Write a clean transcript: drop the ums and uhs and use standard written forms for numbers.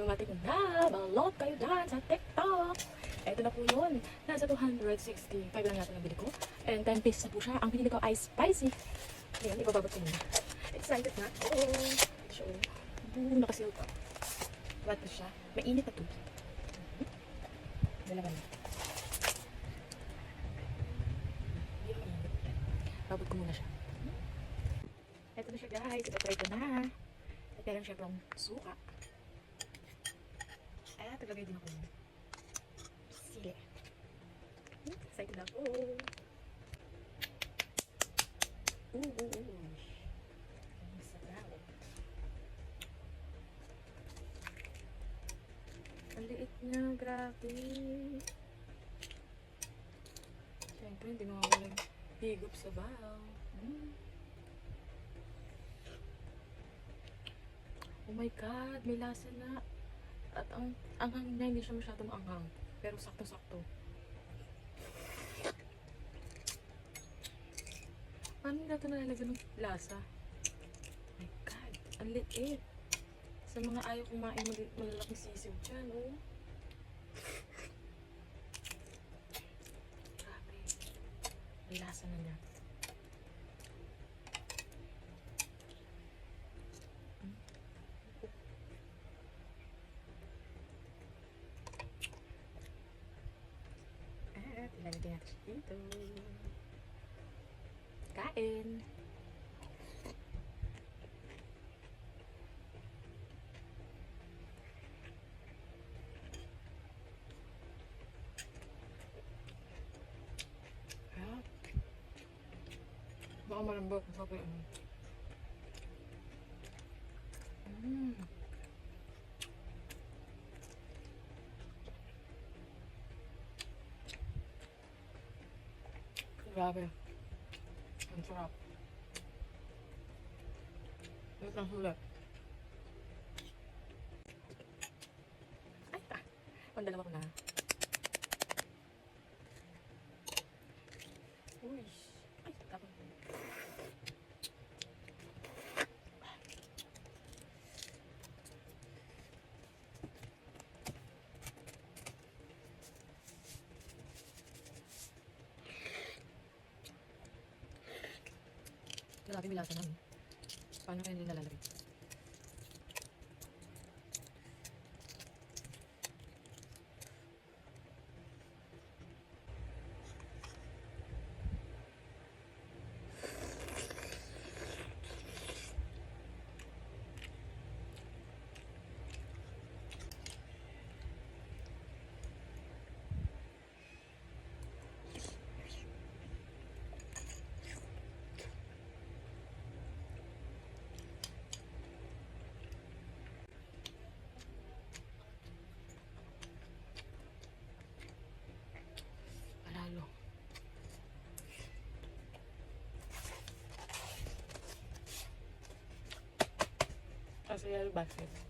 dumating na. Balot kayo dyan sa TikTok. Ito na po yun. Nasa 265 lang natin ang bili ko. And 10 pesos na po siya. Ang pinili ko ay spicy. Ayan, ibababot ko muna. Excited na. Oh, so, nakasil ko. What pa siya? Mainit na tubig. Dalawa na. Babot ko muna siya. Ito na siya guys. Ito ko na. Meron siya pang suka. At taglagay din ako ng sili. Excited na ako. Ang sarap. Ang liit niya. Grabe. Siyempre, hindi mawawala yung higop sa bahaw. Oh my God, may lasa na. At ang hangin niya, hindi siya masyadong anghang. Pero sakto-sakto. Paano nila ito nalalagyan ng lasa? Oh my God, ang liit. Sa mga ayaw kumain malalaking sisiw dyan, oh. Grabe. May lasa na niya. Ilalagay natin siya dito. Kain! Baka malambot. Masarap yung ano. Grabe. Ang sarap. Ito ang sulat. Ay, ta. Pandalawa ko na. Uy. Ay, tapos. Grabe, may lasa naman. Paano kaya nila lalagay? Kasi yung basket.